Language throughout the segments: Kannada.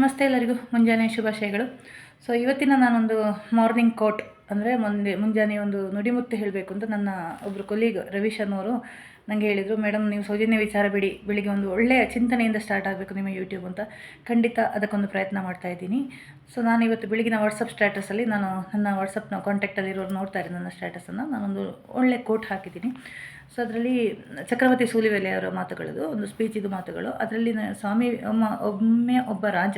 ನಮಸ್ತೆ ಎಲ್ಲರಿಗೂ ಮುಂಜಾನೆ ಶುಭಾಶಯಗಳು. ಇವತ್ತಿನ ನಾನೊಂದು ಮಾರ್ನಿಂಗ್ ಕೋಟ್ ಅಂದರೆ ಮುಂಜಾನೆ ಒಂದು ನುಡಿಮುತ್ತು ಹೇಳಬೇಕು ಅಂತ ನನ್ನ ಒಬ್ಬರು ಕೊಲೀಗ್ ರವಿಶರ್ಮ ಅವರು ನನಗೆ ಹೇಳಿದರು, ಮೇಡಮ್ ನೀವು ಸೌಜನ್ಯ ವಿಚಾರ ಬಿಡಿ, ಬೆಳಿಗ್ಗೆ ಒಂದು ಒಳ್ಳೆಯ ಚಿಂತನೆಯಿಂದ ಸ್ಟಾರ್ಟ್ ಆಗಬೇಕು ನಿಮ್ಮ ಯೂಟ್ಯೂಬ್ ಅಂತ. ಖಂಡಿತ ಅದಕ್ಕೊಂದು ಪ್ರಯತ್ನ ಮಾಡ್ತಾಯಿದ್ದೀನಿ. ನಾನು ಇವತ್ತು ಬೆಳಗಿನ ವಾಟ್ಸಪ್ ಸ್ಟೇಟಸಲ್ಲಿ ನಾನು ನನ್ನ ವಾಟ್ಸಪ್ನ ಕಾಂಟ್ಯಾಕ್ಟಲ್ಲಿರೋರು ನೋಡ್ತಾರೆ ನನ್ನ ಸ್ಟೇಟಸನ್ನು, ನಾನೊಂದು ಒಳ್ಳೆ ಕೋಟ್ ಹಾಕಿದ್ದೀನಿ. ಅದರಲ್ಲಿ ಚಕ್ರವರ್ತಿ ಸೂಲಿಬೆಲೆ ಅವರ ಮಾತುಗಳದು ಒಂದು ಸ್ಪೀಚಿದು ಮಾತುಗಳು. ಅದರಲ್ಲಿ ಒಬ್ಬ ರಾಜ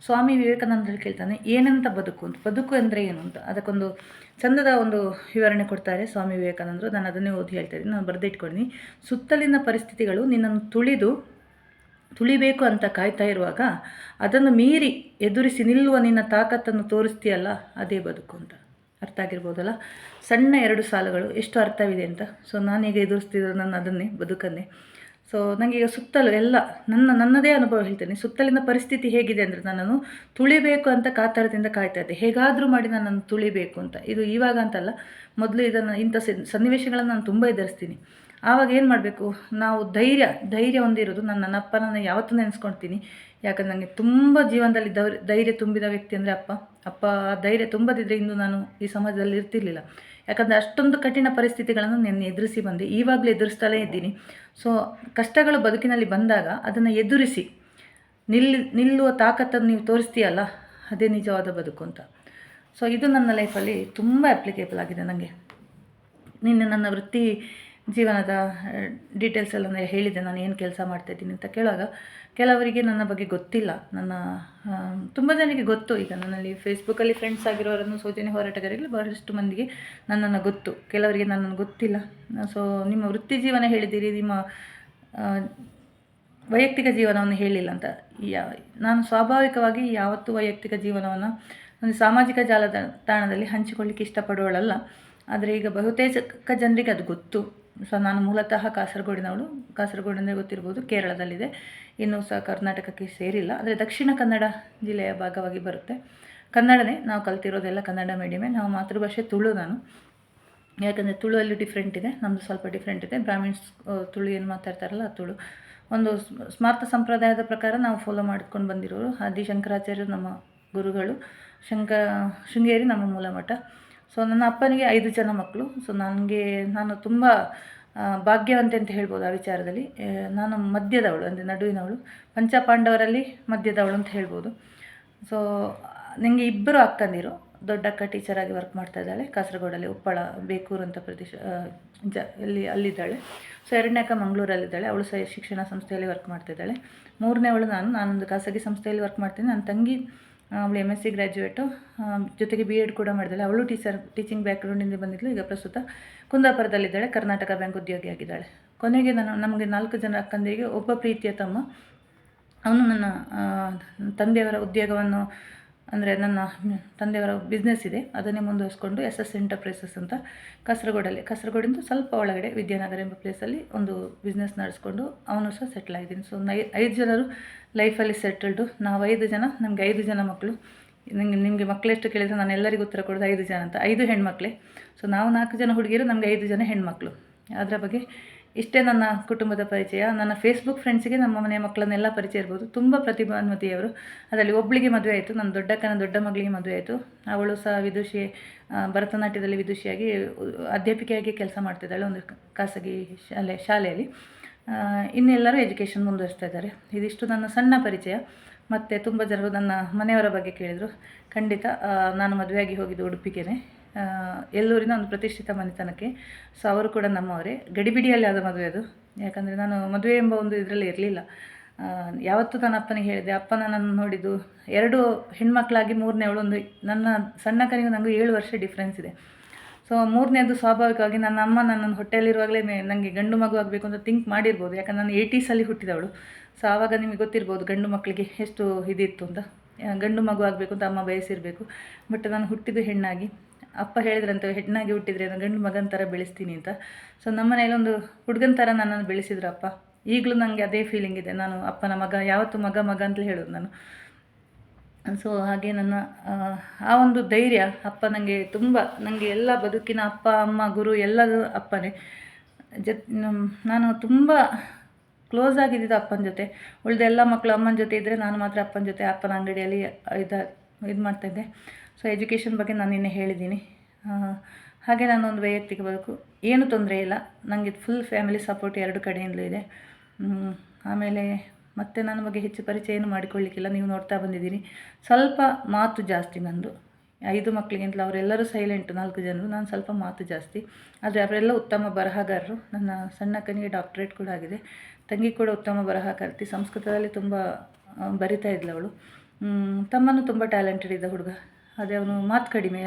ಸ್ವಾಮಿ ವಿವೇಕಾನಂದರು ಕೇಳ್ತಾನೆ, ಏನಂತ ಬದುಕು ಅಂತ, ಬದುಕು ಅಂದರೆ ಏನು ಅಂತ. ಅದಕ್ಕೊಂದು ಚಂದದ ಒಂದು ವಿವರಣೆ ಕೊಡ್ತಾರೆ ಸ್ವಾಮಿ ವಿವೇಕಾನಂದರು. ನಾನು ಅದನ್ನೇ ಓದಿ ಹೇಳ್ತಾ ಇದ್ದೀನಿ, ನಾನು ಬರೆದಿಟ್ಕೊಂಡಿದ್ದೀನಿ. ಸುತ್ತಲಿನ ಪರಿಸ್ಥಿತಿಗಳು ನಿನ್ನನ್ನು ತುಳಿಬೇಕು ಅಂತ ಕಾಯ್ತಾ ಇರುವಾಗ ಅದನ್ನು ಮೀರಿ ಎದುರಿಸಿ ನಿಲ್ಲುವ ನಿನ್ನ ತಾಕತ್ತನ್ನು ತೋರಿಸ್ತೀಯಲ್ಲ, ಅದೇ ಬದುಕು ಅಂತ. ಅರ್ಥ ಆಗಿರ್ಬೋದಲ್ಲ, ಸಣ್ಣ 2 ಸಾಲುಗಳು ಎಷ್ಟು ಅರ್ಥವಿದೆ ಅಂತ. ನಾನೀಗ ಎದುರಿಸ್ತಿದ್ರು ಅದನ್ನೇ ಬದುಕನ್ನೇ. ನನಗೀಗ ಸುತ್ತಲೂ ಎಲ್ಲ ನನ್ನದೇ ಅನುಭವ ಹೇಳ್ತೇನೆ. ಸುತ್ತಲಿನ ಪರಿಸ್ಥಿತಿ ಹೇಗಿದೆ ಅಂದರೆ ನನ್ನನ್ನು ತುಳಿಬೇಕು ಅಂತ ಕಾತರದಿಂದ ಕಾಯ್ತಾ ಇದ್ದೆ, ಹೇಗಾದರೂ ಮಾಡಿ ನನ್ನನ್ನು ತುಳಿಬೇಕು ಅಂತ. ಇದು ಇವಾಗ ಅಂತಲ್ಲ, ಮೊದಲು ಇಂಥ ಸನ್ನಿವೇಶಗಳನ್ನು ನಾನು ತುಂಬ ಎದುರಿಸ್ತೀನಿ. ಆವಾಗ ಏನು ಮಾಡಬೇಕು, ನಾವು ಧೈರ್ಯ ಹೊಂದಿರೋದು. ನನ್ನ ಅಪ್ಪನನ್ನು ಯಾವತ್ತೂ ನೆನೆಸ್ಕೊಳ್ತೀನಿ. ಯಾಕಂದ್ರೆ ನನಗೆ ತುಂಬ ಜೀವನದಲ್ಲಿ ಧೈರ್ಯ ತುಂಬಿದ ವ್ಯಕ್ತಿ ಅಂದರೆ ಅಪ್ಪ ಧೈರ್ಯ ತುಂಬದಿದ್ದರೆ ಇಂದು ನಾನು ಈ ಸಮಾಜದಲ್ಲಿ ಇರ್ತಿರ್ಲಿಲ್ಲ. ಯಾಕಂದರೆ ಅಷ್ಟೊಂದು ಕಠಿಣ ಪರಿಸ್ಥಿತಿಗಳನ್ನು ನಾನು ಎದುರಿಸಿ ಬಂದೆ, ಈವಾಗಲೂ ಎದುರಿಸ್ತಲೇ ಇದ್ದೀನಿ. ಕಷ್ಟಗಳು ಬದುಕಿನಲ್ಲಿ ಬಂದಾಗ ಅದನ್ನು ಎದುರಿಸಿ ನಿಲ್ಲುವ ತಾಕತ್ತನ್ನು ನೀವು ತೋರಿಸ್ತೀಯಲ್ಲ, ಅದೇ ನಿಜವಾದ ಬದುಕು ಅಂತ. ಇದು ನನ್ನ ಲೈಫಲ್ಲಿ ತುಂಬ ಅಪ್ಲಿಕೇಬಲ್ ಆಗಿದೆ ನನಗೆ. ನಿನ್ನೆ ನನ್ನ ವೃತ್ತಿ ಜೀವನದ ಡೀಟೇಲ್ಸ್ ಎಲ್ಲ ಹೇಳಿದೆ, ನಾನು ಏನು ಕೆಲಸ ಮಾಡ್ತಾಯಿದ್ದೀನಿ ಅಂತ. ಕೇಳುವಾಗ ಕೆಲವರಿಗೆ ನನ್ನ ಬಗ್ಗೆ ಗೊತ್ತಿಲ್ಲ. ತುಂಬ ಜನರಿಗೆ ಗೊತ್ತು. ಈಗ ನನ್ನಲ್ಲಿ ಫೇಸ್ಬುಕ್ಕಲ್ಲಿ ಫ್ರೆಂಡ್ಸ್ ಆಗಿರೋರನ್ನು ಸೌಜನ್ಯ ಹೋರಾಟಗಾರರಿಗೆ ಬಹಳಷ್ಟು ಮಂದಿಗೆ ನನ್ನನ್ನು ಗೊತ್ತು, ಕೆಲವರಿಗೆ ನನ್ನನ್ನು ಗೊತ್ತಿಲ್ಲ. ನಿಮ್ಮ ವೃತ್ತಿ ಜೀವನ ಹೇಳಿದ್ದೀರಿ, ನಿಮ್ಮ ವೈಯಕ್ತಿಕ ಜೀವನವನ್ನು ಹೇಳಿಲ್ಲ ಅಂತ. ನಾನು ಸ್ವಾಭಾವಿಕವಾಗಿ ಯಾವತ್ತೂ ವೈಯಕ್ತಿಕ ಜೀವನವನ್ನು ಒಂದು ಸಾಮಾಜಿಕ ಜಾಲತಾಣದಲ್ಲಿ ಹಂಚಿಕೊಳ್ಳಿಕ್ಕೆ ಇಷ್ಟಪಡುವಳಲ್ಲ. ಆದರೆ ಈಗ ಬಹುತೇಕ ಜನರಿಗೆ ಅದು ಗೊತ್ತು. ನಾನು ಮೂಲತಃ ಕಾಸರಗೋಡಿಂದ ಗೊತ್ತಿರ್ಬೋದು, ಕೇರಳದಲ್ಲಿದೆ, ಇನ್ನೂ ಸಹ ಕರ್ನಾಟಕಕ್ಕೆ ಸೇರಿಲ್ಲ. ಆದರೆ ದಕ್ಷಿಣ ಕನ್ನಡ ಜಿಲ್ಲೆಯ ಭಾಗವಾಗಿ ಬರುತ್ತೆ. ಕನ್ನಡನೇ ನಾವು ಕಲ್ತಿರೋದೆಲ್ಲ ಕನ್ನಡ ಮೀಡಿಯಮೇ. ನಾವು ಮಾತೃಭಾಷೆ ತುಳು. ನಾನು ಯಾಕಂದರೆ ತುಳುವಲ್ಲಿ ಡಿಫ್ರೆಂಟ್ ಇದೆ, ನಮ್ಮದು ಸ್ವಲ್ಪ ಡಿಫ್ರೆಂಟ್ ಇದೆ. ಬ್ರಾಹ್ಮಿಣ್ಸ್ ತುಳು ಏನು ಮಾತಾಡ್ತಾರಲ್ಲ ತುಳು. ಒಂದು ಸ್ಮಾರ್ತ ಸಂಪ್ರದಾಯದ ಪ್ರಕಾರ ನಾವು ಫಾಲೋ ಮಾಡ್ಕೊಂಡು ಬಂದಿರೋರು. ಆದಿಶಂಕರಾಚಾರ್ಯರು ನಮ್ಮ ಗುರುಗಳು, ಶೃಂಗೇರಿ ನಮ್ಮ ಮೂಲ ಮಠ. ನನ್ನ ಅಪ್ಪನಿಗೆ 5 ಜನ ಮಕ್ಕಳು. ನಾನು ತುಂಬ ಭಾಗ್ಯವಂತೆ ಅಂತ ಹೇಳ್ಬೋದು ಆ ವಿಚಾರದಲ್ಲಿ. ನಾನು ಮಧ್ಯದವಳು, ಅಂದರೆ ನಡುವಿನವಳು, ಪಂಚಪಾಂಡವರಲ್ಲಿ ಮಧ್ಯದವಳು ಅಂತ ಹೇಳ್ಬೋದು. ನನಗೆ 2 ಅಕ್ಕಂದಿರು. ದೊಡ್ಡ ಅಕ್ಕ ಟೀಚರಾಗಿ ವರ್ಕ್ ಮಾಡ್ತಾ ಇದ್ದಾಳೆ ಕಾಸರಗೋಡಲ್ಲಿ, ಉಪ್ಪಳ ಬೇಕೂರು ಅಂತ ಪ್ರದೇಶ ಅಲ್ಲಿದ್ದಾಳೆ. ಎರಡನೇ ಅಕ್ಕ ಮಂಗಳೂರಲ್ಲಿದ್ದಾಳೆ, ಅವಳು ಸಹ ಶಿಕ್ಷಣ ಸಂಸ್ಥೆಯಲ್ಲಿ ವರ್ಕ್ ಮಾಡ್ತಿದ್ದಾಳೆ. 3ನೇವಳು ನಾನೊಂದು ಖಾಸಗಿ ಸಂಸ್ಥೆಯಲ್ಲಿ ವರ್ಕ್ ಮಾಡ್ತೀನಿ. ನನ್ನ ತಂಗಿ ಅವಳು MSc ಗ್ರ್ಯಾಜುಯೇಟು, ಜೊತೆಗೆ BEd ಕೂಡ ಮಾಡಿದ್ದಾಳೆ. ಅವಳು ಟೀಚಿಂಗ್ ಬ್ಯಾಕ್ಗ್ರೌಂಡಿಂದ ಬಂದಿದ್ಲು. ಈಗ ಪ್ರಸ್ತುತ ಕುಂದಾಪುರದಲ್ಲಿದ್ದಾಳೆ, ಕರ್ನಾಟಕ ಬ್ಯಾಂಕ್ ಉದ್ಯೋಗಿ ಆಗಿದ್ದಾಳೆ. ಕೊನೆಗೆ ನಮಗೆ 4 ಜನ ಅಕ್ಕಂದಿರಿಗೆ ಒಬ್ಬ ಪ್ರೀತಿಯ ತಮ್ಮ. ಅವನು ನನ್ನ ತಂದೆಯವರ ಉದ್ಯೋಗವನ್ನು, ಅಂದರೆ ನನ್ನ ತಂದೆಯವರ ಬಿಸ್ನೆಸ್ ಇದೆ, ಅದನ್ನೇ ಮುಂದುವರಿಸ್ಕೊಂಡು SS ಎಂಟರ್ಪ್ರೈಸಸ್ ಅಂತ ಕಾಸರಗೋಡಿಂದ ಸ್ವಲ್ಪ ಒಳಗಡೆ ವಿದ್ಯಾನಗರ ಎಂಬ ಪ್ಲೇಸಲ್ಲಿ ಒಂದು ಬಿಸ್ನೆಸ್ ನಡೆಸ್ಕೊಂಡು ಅವನು ಸಹ ಸೆಟ್ಲ್ ಆಗಿದ್ದೀನಿ. 5 ಜನರು ಲೈಫಲ್ಲಿ ಸೆಟಲ್ಡು. ನಾವು 5 ಜನ, ನಮಗೆ 5 ಜನ ಮಕ್ಕಳು. ನಿಮಗೆ ಮಕ್ಕಳೆಷ್ಟು ಕೇಳಿದರೆ ನಾನು ಎಲ್ಲರಿಗೂ ಉತ್ತರ ಕೊಡೋದು 5 ಜನ ಅಂತ. 5 ಹೆಣ್ಮಕ್ಳೇ. ನಾವು 4 ಜನ ಹುಡುಗಿರು, ನಮಗೆ 5 ಜನ ಹೆಣ್ಮಕ್ಳು. ಅದರ ಬಗ್ಗೆ ಇಷ್ಟೇ ನನ್ನ ಕುಟುಂಬದ ಪರಿಚಯ. ನನ್ನ ಫೇಸ್ಬುಕ್ ಫ್ರೆಂಡ್ಸಿಗೆ ನಮ್ಮ ಮನೆಯ ಮಕ್ಕಳನ್ನೆಲ್ಲ ಪರಿಚಯ ಇರ್ಬೋದು. ತುಂಬ ಪ್ರತಿಭಾನ್ವಿತೆಯವರು. ಅದರಲ್ಲಿ ಒಬ್ಬಳಿಗೆ ಮದುವೆ ಆಯಿತು, ನನ್ನ ದೊಡ್ಡ ಮಗಳಿಗೆ ಮದುವೆ ಆಯಿತು. ಅವಳು ಸಹ ವಿದುಷಿ, ಭರತನಾಟ್ಯದಲ್ಲಿ ವಿದುಷಿಯಾಗಿ ಅಧ್ಯಾಪಿಕೆಯಾಗಿ ಕೆಲಸ ಮಾಡ್ತಿದ್ದಾಳೆ ಒಂದು ಖಾಸಗಿ ಶಾಲೆಯಲ್ಲಿ. ಇನ್ನೆಲ್ಲರೂ ಎಜುಕೇಷನ್ ಮುಂದುವರಿಸ್ತಾ ಇದ್ದಾರೆ. ಇದಿಷ್ಟು ನನ್ನ ಸಣ್ಣ ಪರಿಚಯ. ಮತ್ತು ತುಂಬ ಜನರು ನನ್ನ ಮನೆಯವರ ಬಗ್ಗೆ ಕೇಳಿದರು. ಖಂಡಿತ ನಾನು ಮದುವೆಯಾಗಿ ಹೋಗಿದ್ದು ಉಡುಪಿಗೆ, ಎಲ್ಲೂರಿನ ಒಂದು ಪ್ರತಿಷ್ಠಿತ ಮನೆತನಕ್ಕೆ. ಅವರು ಕೂಡ ನಮ್ಮವರೇ. ಗಡಿಬಿಡಿಯಲ್ಲಿ ಆದ ಮದುವೆ ಅದು. ಯಾಕಂದರೆ ನಾನು ಮದುವೆ ಎಂಬ ಒಂದು ಇದರಲ್ಲಿ ಇರಲಿಲ್ಲ. ಯಾವತ್ತೂ ನನ್ನ ಅಪ್ಪನಿಗೆ ಹೇಳಿದೆ, ಅಪ್ಪ ನನ್ನನ್ನು ನೋಡಿದ್ದು 2 ಹೆಣ್ಮಕ್ಳಾಗಿ 3ನೇವಳು, ಒಂದು ನನ್ನ ಸಣ್ಣಕ್ಕನಿಗೂ ನನಗೂ 7 ವರ್ಷ ಡಿಫ್ರೆನ್ಸ್ ಇದೆ. 3ನೇದು ಸ್ವಾಭಾವಿಕವಾಗಿ ನನ್ನ ಅಮ್ಮ ನನ್ನನ್ನು ಹೊಟ್ಟೆಯಲ್ಲಿರುವಾಗಲೇ ನನಗೆ ಗಂಡು ಮಗು ಆಗಬೇಕು ಅಂತ ಥಿಂಕ್ ಮಾಡಿರ್ಬೋದು. ಯಾಕಂದರೆ ನಾನು 80sಲ್ಲಿ ಹುಟ್ಟಿದವಳು. ಆವಾಗ ನಿಮಗೆ ಗೊತ್ತಿರ್ಬೋದು ಗಂಡು ಮಕ್ಕಳಿಗೆ ಎಷ್ಟು ಇದಿತ್ತು ಅಂತ. ಗಂಡು ಮಗು ಆಗಬೇಕು ಅಂತ ಅಮ್ಮ ಬಯಸಿರಬೇಕು. ಬಟ್ ನಾನು ಹುಟ್ಟಿದ್ದು ಹೆಣ್ಣಾಗಿ. ಅಪ್ಪ ಹೇಳಿದ್ರಂತೆ, ಹೆಣ್ಣಾಗಿ ಹುಟ್ಟಿದರೆ ನಾನು ಗಂಡು ಮಗನ ಥರ ಬೆಳೆಸ್ತೀನಿ ಅಂತ. ನಮ್ಮ ಮನೆಯಲ್ಲಿ ಒಂದು ಹುಡುಗನ ಥರ ನನ್ನನ್ನು ಬೆಳೆಸಿದ್ರು ಅಪ್ಪ. ಈಗಲೂ ನನಗೆ ಅದೇ ಫೀಲಿಂಗ್ ಇದೆ. ನಾನು ಅಪ್ಪನ ಮಗ, ಯಾವತ್ತೂ ಮಗ ಅಂತಲೇ ಹೇಳೋದು ನಾನು. ಹಾಗೆ ನನ್ನ ಆ ಒಂದು ಧೈರ್ಯ ಅಪ್ಪ ನನಗೆ ಎಲ್ಲ ಬದುಕಿನ ಅಪ್ಪ ಅಮ್ಮ ಗುರು ಎಲ್ಲದೂ ಅಪ್ಪನೇ. ನಾನು ತುಂಬ ಕ್ಲೋಸ್ ಆಗಿದ್ದಿದ್ದು ಅಪ್ಪನ ಜೊತೆ. ಉಳಿದ ಎಲ್ಲ ಮಕ್ಕಳು ಅಮ್ಮನ ಜೊತೆ ಇದ್ದರೆ ನಾನು ಮಾತ್ರ ಅಪ್ಪನ ಜೊತೆ ಅಪ್ಪನ ಅಂಗಡಿಯಲ್ಲಿ ಇದು ಮಾಡ್ತಾಯಿದ್ದೆ. ಸೊ ಎಜುಕೇಷನ್ ಬಗ್ಗೆ ನಾನು ನಿನ್ನೆ ಹೇಳಿದ್ದೀನಿ. ಹಾಗೆ ನಾನೊಂದು ವೈಯಕ್ತಿಕ ಬದುಕು, ಏನೂ ತೊಂದರೆ ಇಲ್ಲ ನನಗೆ. ಫುಲ್ ಫ್ಯಾಮಿಲಿ ಸಪೋರ್ಟ್ ಎರಡು ಕಡೆಯಿಂದಲೂ ಇದೆ. ಆಮೇಲೆ ಮತ್ತೆ ನನ್ನ ಬಗ್ಗೆ ಹೆಚ್ಚು ಪರಿಚಯ ಏನು ಮಾಡಿಕೊಳ್ಳಿಕ್ಕಿಲ್ಲ, ನೀವು ನೋಡ್ತಾ ಬಂದಿದ್ದೀರಿ. ಸ್ವಲ್ಪ ಮಾತು ಜಾಸ್ತಿ ನಂದು. 5 ಮಕ್ಕಳಿಗಿಂತಲೂ ಅವರೆಲ್ಲರೂ ಸೈಲೆಂಟು, 4 ಜನರು. ನಾನು ಸ್ವಲ್ಪ ಮಾತು ಜಾಸ್ತಿ. ಆದರೆ ಅವರೆಲ್ಲ ಉತ್ತಮ ಬರಹಗಾರರು. ನನ್ನ ಸಣ್ಣ ಅಕ್ಕನಿಗೆ ಡಾಕ್ಟ್ರೇಟ್ ಕೂಡ ಆಗಿದೆ. ತಂಗಿ ಕೂಡ ಉತ್ತಮ ಬರಹಗಾರ್ತಿ, ಸಂಸ್ಕೃತದಲ್ಲಿ ತುಂಬ ಬರಿತಾ ಇದ್ಲು ಅವಳು. ತಮ್ಮನು ತುಂಬ ಟ್ಯಾಲೆಂಟೆಡ್ ಇದ್ದ ಹುಡುಗ. ಅದೇ ಅವನು ಮಾತು ಕಡಿಮೆ,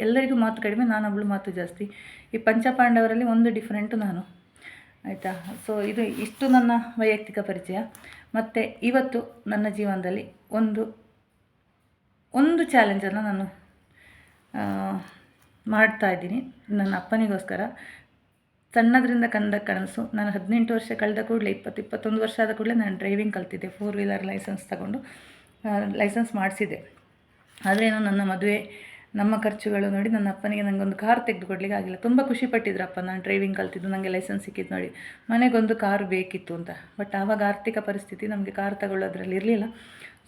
ಎಲ್ಲರಿಗೂ ಮಾತು ಕಡಿಮೆ, ನಾನೊಬ್ಬಳು ಮಾತು ಜಾಸ್ತಿ. ಈ ಪಂಚಪಾಂಡವರಲ್ಲಿ ಒಂದು ಡಿಫ್ರೆಂಟು ನಾನು, ಆಯಿತಾ. ಸೊ ಇಷ್ಟು ನನ್ನ ವೈಯಕ್ತಿಕ ಪರಿಚಯ. ಮತ್ತು ಇವತ್ತು ನನ್ನ ಜೀವನದಲ್ಲಿ ಒಂದು ಚಾಲೆಂಜನ್ನು ನಾನು ಮಾಡ್ತಾಯಿದ್ದೀನಿ ನನ್ನ ಅಪ್ಪನಿಗೋಸ್ಕರ. ಸಣ್ಣದರಿಂದ ಕಂಡ ಕನಸು. ನಾನು 18 ವರ್ಷ ಕಳೆದ ಕೂಡಲೇ 21 ವರ್ಷ ಆದ ಕೂಡಲೇ ನಾನು ಡ್ರೈವಿಂಗ್ ಕಲ್ತಿದ್ದೆ. 4 ವೀಲರ್ ಲೈಸೆನ್ಸ್ ತಗೊಂಡು ಲೈಸೆನ್ಸ್ ಮಾಡಿಸಿದ್ದೆ. ಆದರೆ ನನ್ನ ಮದುವೆ, ನಮ್ಮ ಖರ್ಚುಗಳು ನೋಡಿ ನನ್ನ ಅಪ್ಪನಿಗೆ ನನಗೊಂದು ಕಾರ್ ತೆಗೆದುಕೊಡ್ಲಿಕ್ಕೆ ಆಗಿಲ್ಲ. ತುಂಬ ಖುಷಿಪಟ್ಟಿದ್ರು ಅಪ್ಪ ನಾನು ಡ್ರೈವಿಂಗ್ ಕಲ್ತಿದ್ದು, ನನಗೆ ಲೈಸೆನ್ಸ್ ಸಿಕ್ಕಿದ್ದು ನೋಡಿ. ಮನೆಗೊಂದು ಕಾರು ಬೇಕಿತ್ತು ಅಂತ. ಬಟ್ ಆವಾಗ ಆರ್ಥಿಕ ಪರಿಸ್ಥಿತಿ ನಮಗೆ ಕಾರ್ ತಗೊಳ್ಳೋದ್ರಲ್ಲಿ ಇರಲಿಲ್ಲ.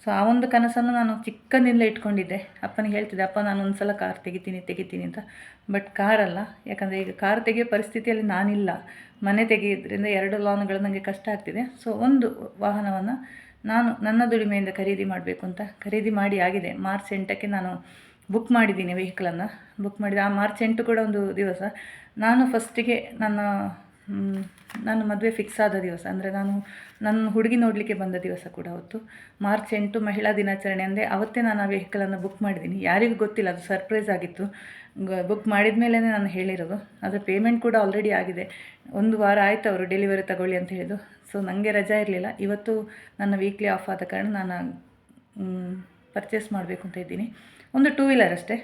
ಸೊ ಆ ಒಂದು ಕನಸನ್ನು ನಾನು ಚಿಕ್ಕಂದಿಂದ ಇಟ್ಕೊಂಡಿದ್ದೆ. ಅಪ್ಪನಿಗೆ ಹೇಳ್ತಿದ್ದೆ, ಅಪ್ಪ ನಾನು ಒಂದು ಸಲ ಕಾರ್ ತೆಗಿತೀನಿ ಅಂತ. ಬಟ್ ಕಾರಲ್ಲ, ಯಾಕಂದರೆ ಈಗ ಕಾರ್ ತೆಗೆಯೋ ಪರಿಸ್ಥಿತಿಯಲ್ಲಿ ನಾನಿಲ್ಲ. ಮನೆ ತೆಗೆಯೋದ್ರಿಂದ 2 ಲೋನ್ಗಳು ನನಗೆ ಕಷ್ಟ ಆಗ್ತಿದೆ. ಸೊ ಒಂದು ವಾಹನವನ್ನು ನಾನು ನನ್ನ ದುಡಿಮೆಯಿಂದ ಖರೀದಿ ಮಾಡಬೇಕು ಅಂತ ಖರೀದಿ ಮಾಡಿ ಆಗಿದೆ. ಮಾರ್ಚ್ 8ಕ್ಕೆ ನಾನು ಬುಕ್ ಮಾಡಿದ್ದೀನಿ ವೆಹಿಕಲನ್ನು. ಬುಕ್ ಮಾಡಿದೆ. ಆ ಮಾರ್ಚ್ 8 ಕೂಡ ಒಂದು ದಿವಸ. ನಾನು ಫಸ್ಟಿಗೆ ನನ್ನ ಮದುವೆ ಫಿಕ್ಸ್ ಆದ ದಿವಸ, ಅಂದರೆ ನನ್ನ ಹುಡುಗಿ ನೋಡಲಿಕ್ಕೆ ಬಂದ ದಿವಸ ಕೂಡ ಅವತ್ತು. ಮಾರ್ಚ್ 8 ಮಹಿಳಾ ದಿನಾಚರಣೆ ಅಂದರೆ ಅವತ್ತೇ ನಾನು ಆ ವೆಹಿಕಲನ್ನು ಬುಕ್ ಮಾಡಿದ್ದೀನಿ. ಯಾರಿಗೂ ಗೊತ್ತಿಲ್ಲ, ಅದು ಸರ್ಪ್ರೈಸ್ ಆಗಿತ್ತು. ಬುಕ್ ಮಾಡಿದ ಮೇಲೇ ನಾನು ಹೇಳಿರೋದು. ಅದರ ಪೇಮೆಂಟ್ ಕೂಡ ಆಲ್ರೆಡಿ ಆಗಿದೆ. 1 ವಾರ ಆಯಿತು ಅವರು ಡೆಲಿವರಿ ತಗೊಳ್ಳಿ ಅಂತ ಹೇಳಿದ್ದು. ಸೊ ನನಗೆ ರಜಾ ಇರಲಿಲ್ಲ. ಇವತ್ತು ನನ್ನ ವೀಕ್ಲಿ ಆಫ್ ಆದ ಕಾರಣ ನಾನು ಪರ್ಚೇಸ್ ಮಾಡಬೇಕು ಅಂತ ಇದ್ದೀನಿ. ಒಂದು 2 ವೀಲರ್ ಅಷ್ಟೇ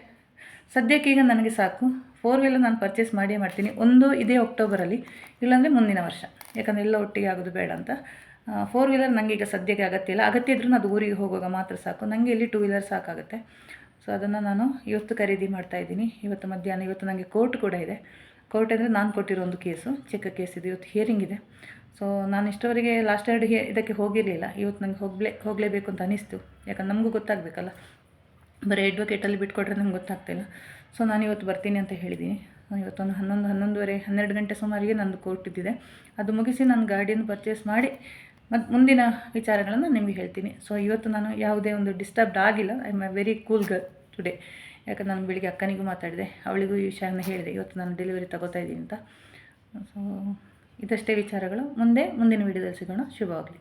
ಸದ್ಯಕ್ಕೆ. ಈಗ ನನಗೆ ಸಾಕು. 4 ವೀಲರ್ ನಾನು ಪರ್ಚೇಸ್ ಮಾಡ್ತೀನಿ. ಒಂದು ಇದೇ ಅಕ್ಟೋಬರಲ್ಲಿ, ಇಲ್ಲಾಂದರೆ ಮುಂದಿನ ವರ್ಷ. ಯಾಕಂದರೆ ಎಲ್ಲ ಒಟ್ಟಿಗೆ ಆಗೋದು ಬೇಡ ಅಂತ. 4 ವೀಲರ್ ನನಗೆ ಈಗ ಸದ್ಯಕ್ಕೆ ಅಗತ್ಯ ಇಲ್ಲ. ಅಗತ್ಯ ಇದ್ರೂ ಅದು ಊರಿಗೆ ಹೋಗುವಾಗ ಮಾತ್ರ ಸಾಕು. ನನಗೆ ಇಲ್ಲಿ 2 ವೀಲರ್ ಸಾಕಾಗುತ್ತೆ. ಸೊ ಅದನ್ನು ನಾನು ಇವತ್ತು ಖರೀದಿ ಮಾಡ್ತಾಯಿದ್ದೀನಿ. ಇವತ್ತು ಮಧ್ಯಾಹ್ನ. ಇವತ್ತು ನನಗೆ ಕೋರ್ಟ್ ಕೂಡ ಇದೆ. ಕೋರ್ಟ್ ಅಂದರೆ ನಾನು ಕೊಟ್ಟಿರೋ ಒಂದು ಕೇಸು, ಚಿಕ್ಕ ಕೇಸ್ ಇದೆ. ಇವತ್ತು ಹಿಯರಿಂಗ್ ಇದೆ. ಸೊ ನಾನು ಇಷ್ಟವರೆಗೆ ಲಾಸ್ಟ್ 2 ಇದಕ್ಕೆ ಹೋಗಿರಲಿಲ್ಲ. ಇವತ್ತು ನನಗೆ ಹೋಗಲೇಬೇಕು ಅಂತ ಅನಿಸ್ತು. ಯಾಕಂದ್ರೆ ನಮಗೂ ಗೊತ್ತಾಗಬೇಕಲ್ಲ, ಬರೀ ಅಡ್ವೊಕೇಟಲ್ಲಿ ಬಿಟ್ಕೊಟ್ರೆ ನಂಗೆ ಗೊತ್ತಾಗ್ತಿಲ್ಲ. ಸೊ ನಾನು ಇವತ್ತು ಬರ್ತೀನಿ ಅಂತ ಹೇಳಿದ್ದೀನಿ. ಇವತ್ತೊಂದು 11:30 12 ಗಂಟೆ ಸುಮಾರಿಗೆ ನಂದು ಕೋರ್ಟ್ ಇದ್ದಿದೆ. ಅದು ಮುಗಿಸಿ ನಾನು ಗಾಡಿಯನ್ನು ಪರ್ಚೇಸ್ ಮಾಡಿ ಮತ್ತು ಮುಂದಿನ ವಿಚಾರಗಳನ್ನು ನಿಮಗೆ ಹೇಳ್ತೀನಿ. ಸೊ ಇವತ್ತು ನಾನು ಯಾವುದೇ ಒಂದು ಡಿಸ್ಟರ್ಬ್ಡ್ ಆಗಿಲ್ಲ. I am A very cool girl today. ಯಾಕಂದ್ರೆ ನಾನು ಬೆಳಿಗ್ಗೆ ಅಕ್ಕನಿಗೂ ಮಾತಾಡಿದೆ, ಅವಳಿಗೂ ಈ ವಿಷಯನ ಹೇಳಿದೆ, ಇವತ್ತು ನಾನು ಡೆಲಿವರಿ ತಗೋತಾ ಇದ್ದೀನಿ ಅಂತ. ಸೊ ಇದಷ್ಟೇ ವಿಚಾರಗಳು. ಮುಂದಿನ ವಿಡಿಯೋದಲ್ಲಿ ಸಿಗೋಣ. ಶುಭವಾಗಲಿ.